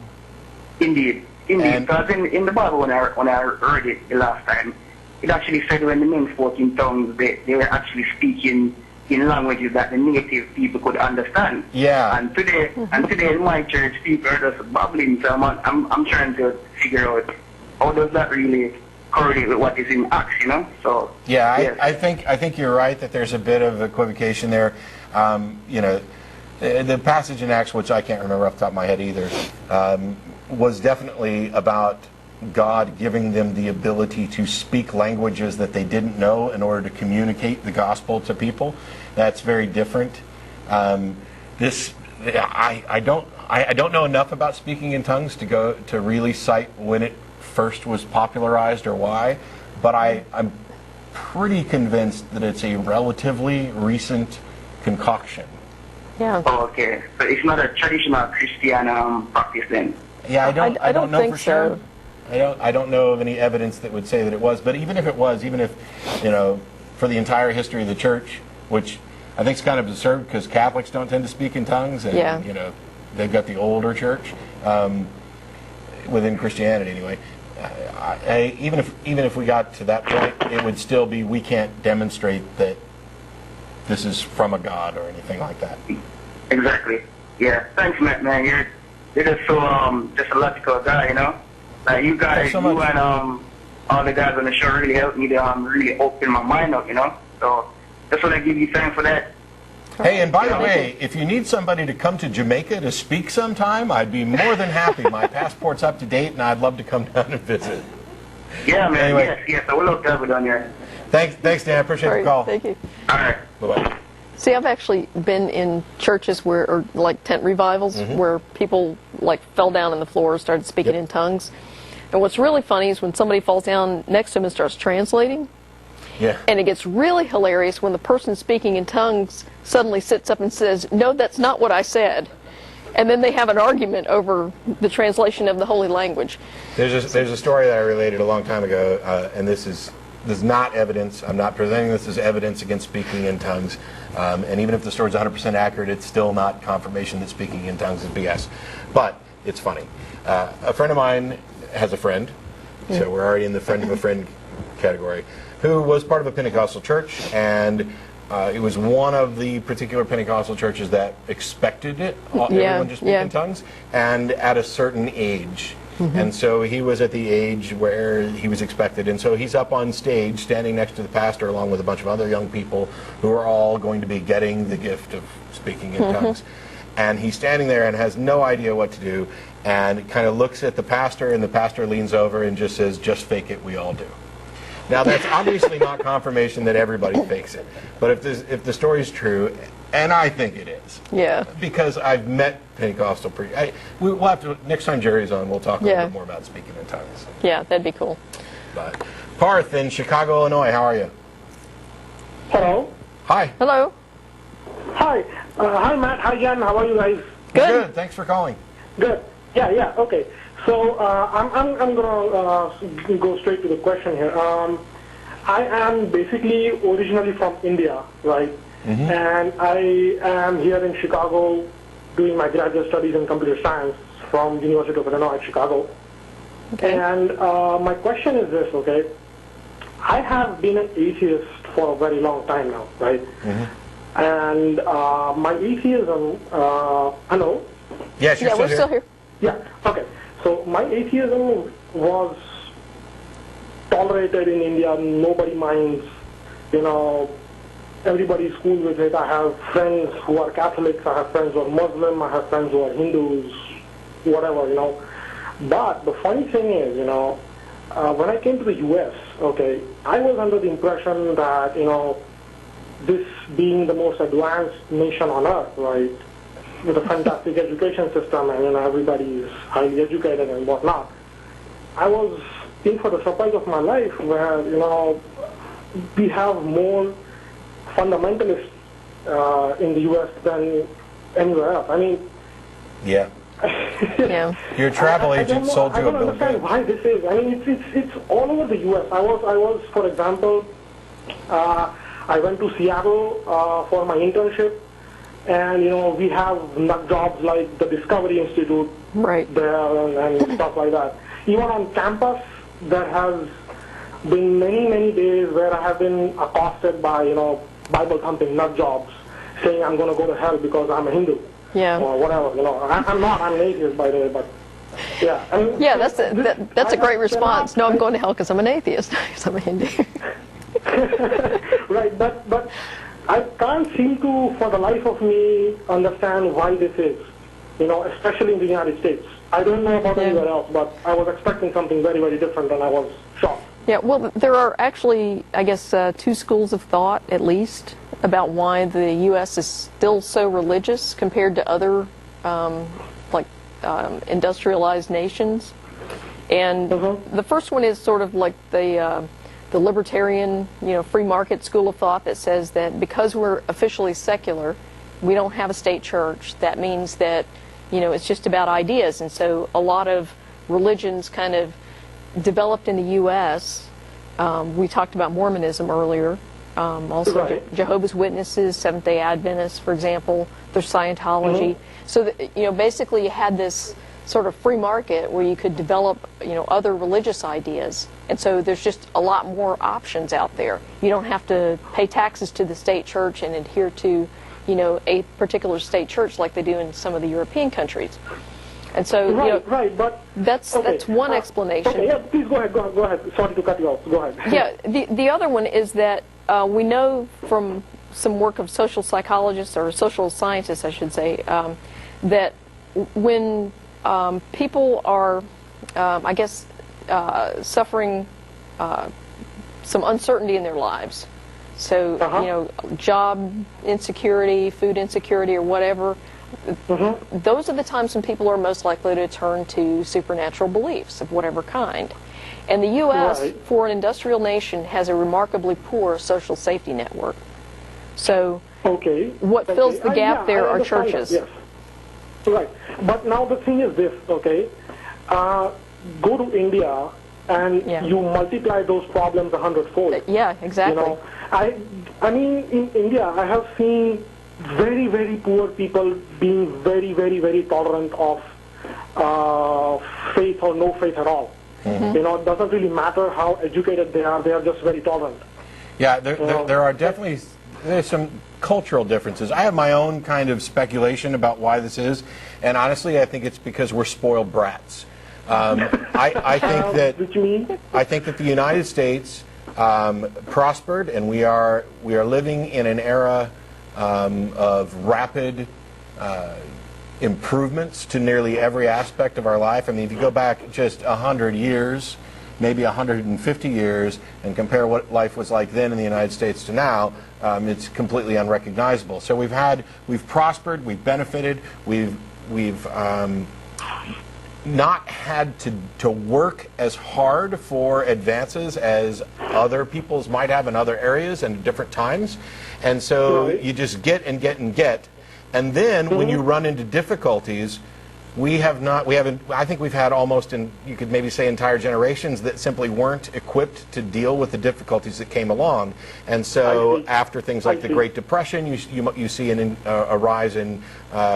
Indeed. Because in the Bible, when I read it the last time, it actually said when the men spoke in tongues, they were actually speaking in languages that the native people could understand. Yeah. And today in my church, people are just babbling. So I'm trying to figure out how does that really correlate with what is in Acts, So yeah, yes. I think you're right that there's a bit of equivocation there. The passage in Acts, which I can't remember off the top of my head either, was definitely about God giving them the ability to speak languages that they didn't know in order to communicate the gospel to people. That's very different. I don't know enough about speaking in tongues to really cite when it first was popularized or why, but I'm pretty convinced that it's a relatively recent concoction. Yeah. Oh, okay. So it's not a traditional Christian practice then? Yeah, I don't know think for sure. so. I don't know of any evidence that would say that it was, but even if it was, even if, for the entire history of the church, which I think is kind of absurd because Catholics don't tend to speak in tongues, and they've got the older church within Christianity anyway. Even if we got to that point, it would still be, we can't demonstrate that this is from a god or anything like that. Exactly. Yeah. Thanks, man. you're just so just a logical guy, you know. Like you guys, Thanks so you much. and all the guys on the show really helped me to really open my mind up, you know. So just want to give you thanks for that. Hey, and by the way, if you need somebody to come to Jamaica to speak sometime, I'd be more than happy. My passport's up to date, and I'd love to come down and visit. Yeah, man. Anyway. Yes. So we'll look up down there. Thanks, Dan. I appreciate All the right, call. thank you. All right. Bye-bye. See, I've actually been in churches where, or like tent revivals, where people like fell down on the floor and started speaking in tongues. And what's really funny is when somebody falls down next to him and starts translating. Yeah. And it gets really hilarious when the person speaking in tongues suddenly sits up and says, "No, that's not what I said." And then they have an argument over the translation of the holy language. There's a story that I related a long time ago, and this is not evidence. I'm not presenting this as evidence against speaking in tongues. And even if the story's 100% accurate, it's still not confirmation that speaking in tongues is BS. But it's funny. A friend of mine has a friend, so we're already in the friend of a friend category, who was part of a Pentecostal church, and it was one of the particular Pentecostal churches that expected it, everyone to speak in tongues, and at a certain age. And so he was at the age where he was expected, and so he's up on stage standing next to the pastor along with a bunch of other young people who are all going to be getting the gift of speaking in tongues. And he's standing there and has no idea what to do, and kind of looks at the pastor, and the pastor leans over and just says, "Just fake it, we all do." Now, that's obviously not confirmation that everybody fakes it. But if the story's true, and I think it is, because I've met Pentecostal preachers. We'll have to, next time Jerry's on, we'll talk a little bit more about speaking in tongues. Yeah, that'd be cool. But Parth in Chicago, Illinois, how are you? Hello. Hi. Hello. Hi. Hi, Matt. Hi, Jan. How are you guys? Good. Thanks for calling. Good. Yeah. Okay. So I'm gonna go straight to the question here. I am basically originally from India, right? And I am here in Chicago doing my graduate studies in computer science from University of Illinois at Chicago. Okay. And my question is this, okay? I have been an atheist for a very long time now, right? And my atheism, hello? Yes, you're we're still here. Yeah, okay. So my atheism was tolerated in India. Nobody minds, you know, everybody's cool with it. I have friends who are Catholics, I have friends who are Muslim, I have friends who are Hindus, whatever, you know. But the funny thing is, you know, when I came to the U.S., okay, I was under the impression that, you know, this being the most advanced nation on earth, right, with a fantastic education system and, you know, everybody is highly educated and whatnot, I was in for the surprise of my life where, you know, we have more fundamentalists in the U.S. than anywhere else. I mean, yeah. Your travel agent sold you a bill of goods. I don't understand why this is. I mean, it's all over the U.S. I was, for example, I went to Seattle for my internship, and you know we have nut jobs like the Discovery Institute there and stuff like that. Even on campus, there has been many days where I have been accosted by, you know, Bible thumping nut jobs saying I'm going to go to hell because I'm a Hindu. Or whatever, you know. I'm not. I'm an atheist, by the way, but yeah. I mean, that's a great response. No, I'm going to hell because I'm an atheist, because I'm a Hindu. Right, but I can't seem to, for the life of me, understand why this is, you know, especially in the United States. I don't know about anywhere else, but I was expecting something very, very different, and I was shocked. Yeah, well, there are actually, I guess, two schools of thought, at least, about why the U.S. is still so religious compared to other, industrialized nations. And the first one is sort of like the libertarian, you know, free market school of thought that says that because we're officially secular, we don't have a state church. That means that, you know, it's just about ideas. And so a lot of religions kind of developed in the U.S. We talked about Mormonism earlier. Also Jehovah's Witnesses, Seventh-day Adventists, for example. There's Scientology. So, that, you know, basically you had this sort of free market where you could develop, you know, other religious ideas. And so there's just a lot more options out there. You don't have to pay taxes to the state church and adhere to, you know, a particular state church like they do in some of the European countries. And so, right, but that's one explanation. Okay, yeah, please go ahead. Sorry to cut you off. Go ahead. Yeah, the other one is that we know from some work of social psychologists, or social scientists, I should say, that when people are, I guess, suffering some uncertainty in their lives, so job insecurity, food insecurity, or whatever, those are the times when people are most likely to turn to supernatural beliefs of whatever kind. And the U.S., for an industrial nation, has a remarkably poor social safety network. So what fills the gap there are churches. Yes. Right. But now the thing is this, go to India and you multiply those problems 100-fold. Yeah, exactly. I mean, in India, I have seen very, very poor people being very, very, very tolerant of faith or no faith at all. It doesn't really matter how educated they are just very tolerant. Yeah, there are definitely, there's some cultural differences. I have my own kind of speculation about why this is, and honestly, I think it's because we're spoiled brats. I think that the United States prospered, and we are living in an era of rapid improvements to nearly every aspect of our life. I mean, if you go back just 100 years, maybe 150 years, and compare what life was like then in the United States to now, it's completely unrecognizable. So we've prospered, we've benefited, we've not had to work as hard for advances as other peoples might have in other areas and at different times. And so you just get and get and get. And then when you run into difficulties, I think we've had almost, you could maybe say, entire generations that simply weren't equipped to deal with the difficulties that came along. And so after things like the Great Depression, you see a rise in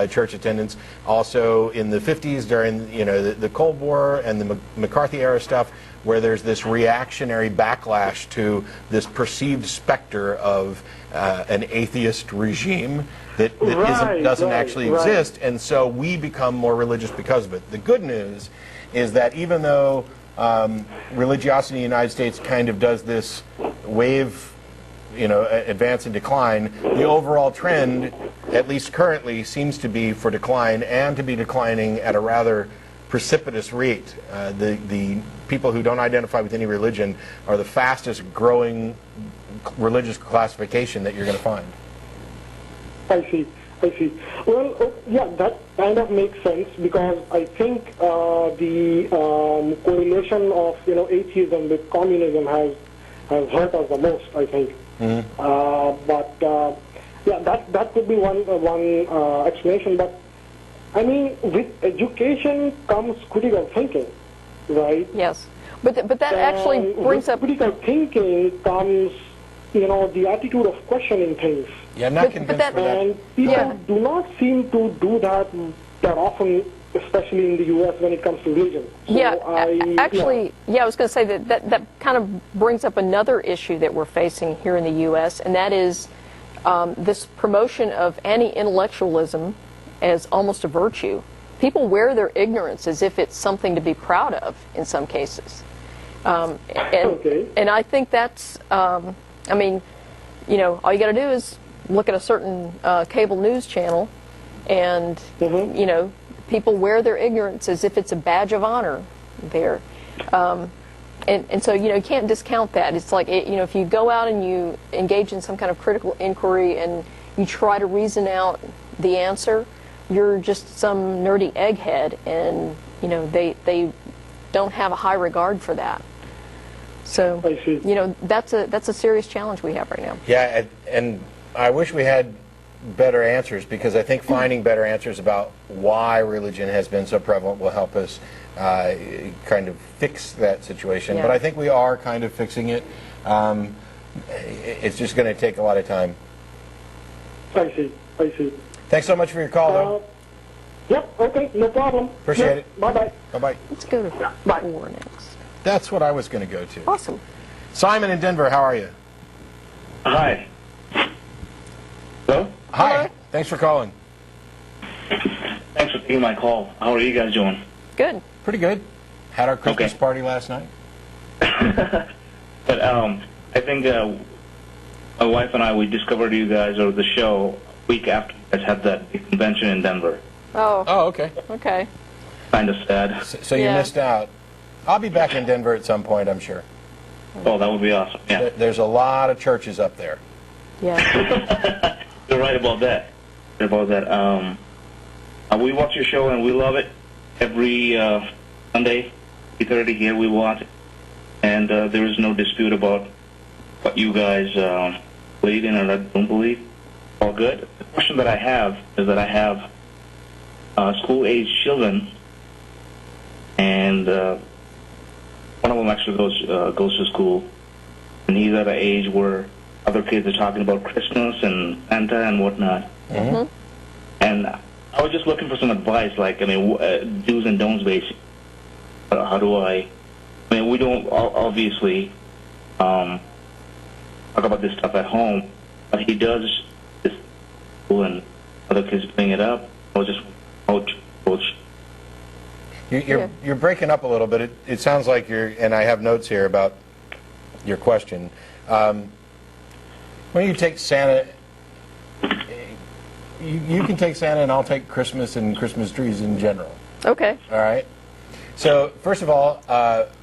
church attendance. Also in the 50s during the Cold War and the McCarthy era stuff, where there's this reactionary backlash to this perceived specter of an atheist regime that doesn't actually exist, and so we become more religious because of it. The good news is that even though religiosity in the United States kind of does this wave, advance and decline, the overall trend, at least currently, seems to be for decline, and to be declining at a rather precipitous rate. The people who don't identify with any religion are the fastest growing religious classification that you're going to find. I see. Well, that kind of makes sense, because I think the correlation of atheism with communism has hurt us the most, I think. That could be one explanation. But I mean, with education comes critical thinking, right? Yes, but that actually brings up critical thinking comes, the attitude of questioning things. Yeah, I'm not convinced for that. And people do not seem to do that often, especially in the U.S. when it comes to religion. So I was going to say that kind of brings up another issue that we're facing here in the U.S., and that is this promotion of anti-intellectualism as almost a virtue. People wear their ignorance as if it's something to be proud of in some cases. And I think that's, all you got to do is look at a certain cable news channel, and people wear their ignorance as if it's a badge of honor there, and so you can't discount that. It's like if you go out and you engage in some kind of critical inquiry and you try to reason out the answer, you're just some nerdy egghead, and they don't have a high regard for that. So that's a serious challenge we have right now. Yeah, and I wish we had better answers, because I think finding better answers about why religion has been so prevalent will help us kind of fix that situation. But I think we are kind of fixing it. It's just going to take a lot of time. I see. Thanks so much for your call, though. Yep, okay, no problem. Appreciate it. Bye-bye. Bye-bye. Let's go to 4 next. That's what I was going to go to. Awesome. Simon in Denver, how are you? Hi. Hello? Hi. Thanks for calling. Thanks for taking my call. How are you guys doing? Good. Pretty good. Had our Christmas party last night. But I think my wife and I, we discovered you guys or the show a week after you guys had that big convention in Denver. Oh, okay. Okay. Kind of sad. So you missed out. I'll be back in Denver at some point, I'm sure. Oh, that would be awesome. Yeah. There's a lot of churches up there. Yeah. You're right about that. We watch your show and we love it. Every Sunday, 8:30 here, we watch it. And there is no dispute about what you guys believe in or don't believe. All good. The question that I have is that I have school-age children, and one of them actually goes to school, and he's at an age where other kids are talking about Christmas and Santa and whatnot. Mm-hmm. And I was just looking for some advice, like, do's and don'ts, basically. How do I mean, we don't obviously talk about this stuff at home, but he does this, and other kids bring it up. I was just approach. You're breaking up a little bit. It sounds like and I have notes here about your question. When you take Santa, you can take Santa and I'll take Christmas and Christmas trees in general. Okay. All right. So, first of all,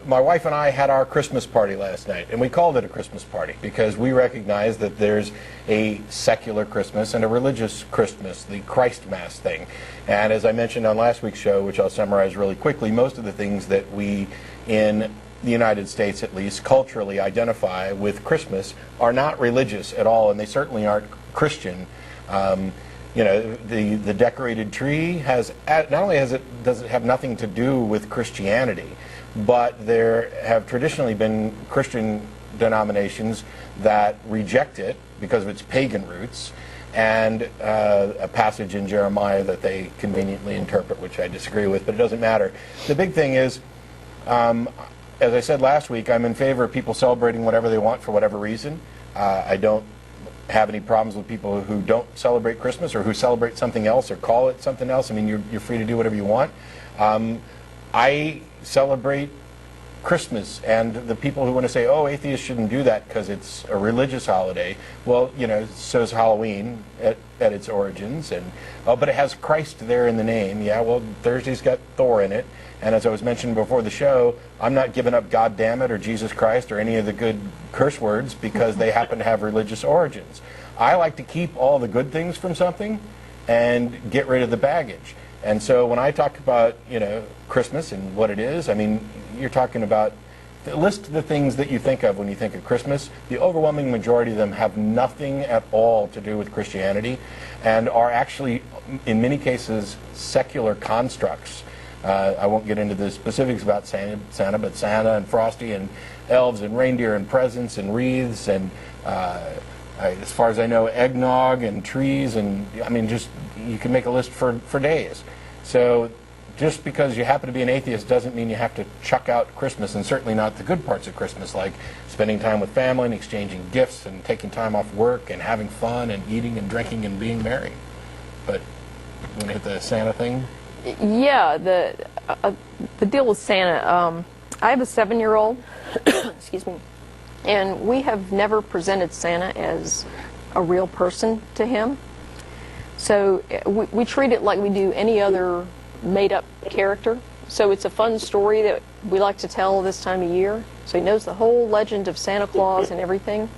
my wife and I had our Christmas party last night, and we called it a Christmas party because we recognize that there's a secular Christmas and a religious Christmas, the Christ Mass thing. And as I mentioned on last week's show, which I'll summarize really quickly, most of the things that we, in the United States at least, culturally identify with Christmas are not religious at all, and they certainly aren't Christian. The decorated tree has not only does it have nothing to do with Christianity, but there have traditionally been Christian denominations that reject it because of its pagan roots, and a passage in Jeremiah that they conveniently interpret, which I disagree with, but it doesn't matter. The big thing is, as I said last week, I'm in favor of people celebrating whatever they want for whatever reason. I don't have any problems with people who don't celebrate Christmas or who celebrate something else or call it something else. I mean, you're free to do whatever you want. I celebrate Christmas, and the people who want to say, oh, atheists shouldn't do that because it's a religious holiday, well, so is Halloween at its origins, and but it has Christ there in the name. Yeah, well, Thursday's got Thor in it, and as I was mentioning before the show, I'm not giving up God damn it or Jesus Christ or any of the good curse words because they happen to have religious origins. I like to keep all the good things from something and get rid of the baggage. And so when I talk about, Christmas and what it is, I mean, you're talking about, list the things that you think of when you think of Christmas. The overwhelming majority of them have nothing at all to do with Christianity and are actually, in many cases, secular constructs. I won't get into the specifics about Santa, but Santa and Frosty and elves and reindeer and presents and wreaths and, as far as I know, eggnog and trees and, you can make a list for days. So just because you happen to be an atheist doesn't mean you have to chuck out Christmas, and certainly not the good parts of Christmas, like spending time with family and exchanging gifts and taking time off work and having fun and eating and drinking and being merry. But you want to hit the Santa thing? Yeah, the deal with Santa. I have a 7-year-old, excuse me, and we have never presented Santa as a real person to him. So we treat it like we do any other made-up character. So it's a fun story that we like to tell this time of year. So he knows the whole legend of Santa Claus and everything.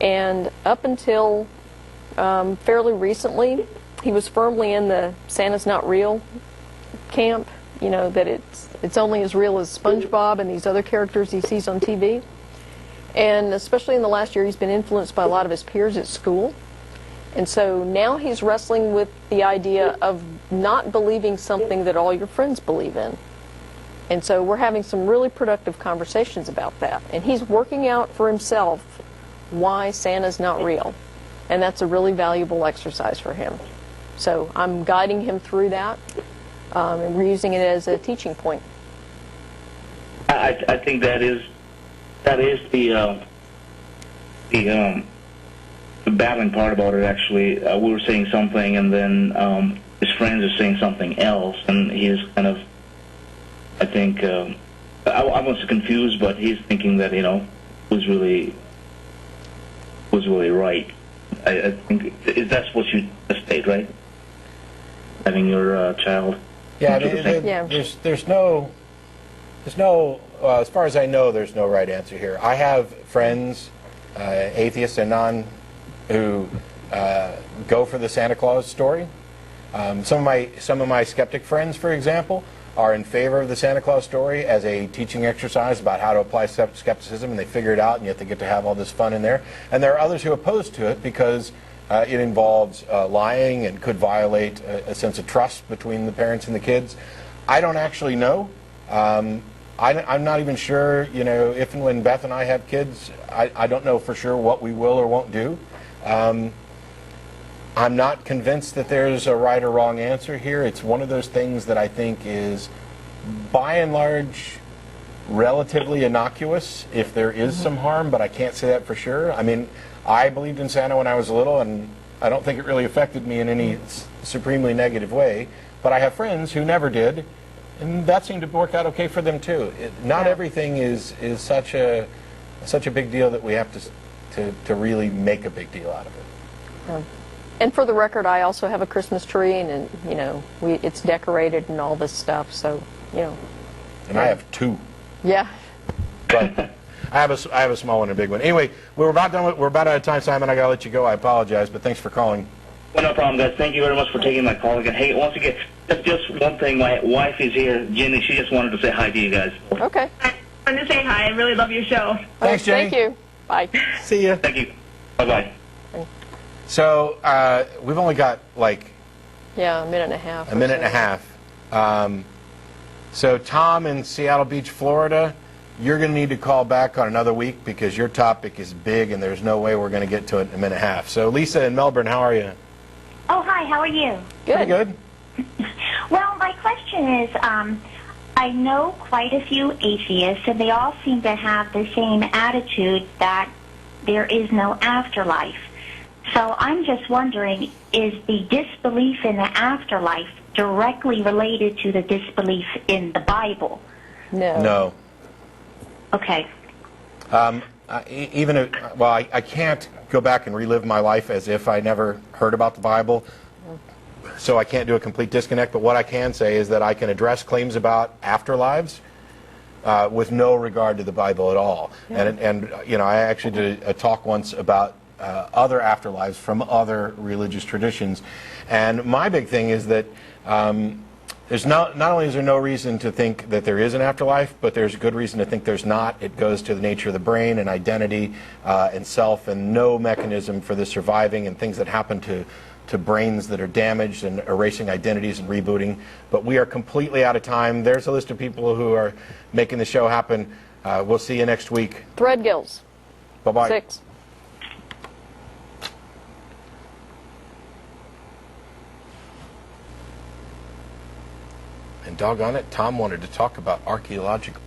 And up until fairly recently, he was firmly in the Santa's not real camp. That it's only as real as SpongeBob and these other characters he sees on TV. And especially in the last year, he's been influenced by a lot of his peers at school. And so now he's wrestling with the idea of not believing something that all your friends believe in. And so we're having some really productive conversations about that. And he's working out for himself why Santa's not real. And that's a really valuable exercise for him. So I'm guiding him through that, and we're using it as a teaching point. I think that is the battling part about it. Actually, we were saying something, and then his friends are saying something else, and he is kind of, I think, I was confused, but he's thinking that, was really right. I think that's what you state, right? Having your child. Yeah, there's no, as far as I know, there's no right answer here. I have friends, atheists and non, who go for the Santa Claus story. Some of my skeptic friends, for example, are in favor of the Santa Claus story as a teaching exercise about how to apply skepticism, and they figure it out, and yet they get to have all this fun in there. And there are others who are opposed to it because it involves lying and could violate a sense of trust between the parents and the kids. I don't actually know. I'm not even sure, if and when Beth and I have kids, I don't know for sure what we will or won't do. I'm not convinced that there's a right or wrong answer here. It's one of those things that I think is, by and large, relatively innocuous if there is some harm, but I can't say that for sure. I mean, I believed in Santa when I was little, and I don't think it really affected me in any supremely negative way, but I have friends who never did, and that seemed to work out okay for them too. Not everything is such a big deal that we have to really make a big deal out of it. Yeah. And for the record, I also have a Christmas tree, and it's decorated and all this stuff. So, And I have two. Yeah. But I have a small one and a big one. Anyway, we're about out of time, Simon. I gotta let you go. I apologize, but thanks for calling. Well, no problem, guys. Thank you very much for taking my call again. Hey, once again, just one thing. My wife is here, Jenny. She just wanted to say hi to you guys. Okay. I wanted to say hi. I really love your show. Thanks, Jenny. Thank you. Bye. See ya. Thank you. Bye-bye. So we've only got a minute and a half. A minute and a half. So Tom in Seattle Beach, Florida, you're going to need to call back on another week because your topic is big and there's no way we're going to get to it in a minute and a half. So Lisa in Melbourne, how are you? Oh, hi. How are you? Good. Pretty good. Well, my question is, I know quite a few atheists, and they all seem to have the same attitude that there is no afterlife. So I'm just wondering, is the disbelief in the afterlife directly related to the disbelief in the Bible? No. No. Okay. I can't go back and relive my life as if I never heard about the Bible, so I can't do a complete disconnect, but what I can say is that I can address claims about afterlives with no regard to the Bible at all. Yeah. And I actually did a talk once about other afterlives from other religious traditions, and my big thing is that there's not only is there no reason to think that there is an afterlife, but there's good reason to think there's not. It goes to the nature of the brain and identity and self, and no mechanism for this surviving, and things that happen to brains that are damaged and erasing identities and rebooting. But we are completely out of time. There's a list of people who are making the show happen. We'll see you next week. Threadgills. Bye-bye. 6. And doggone it, Tom wanted to talk about archaeological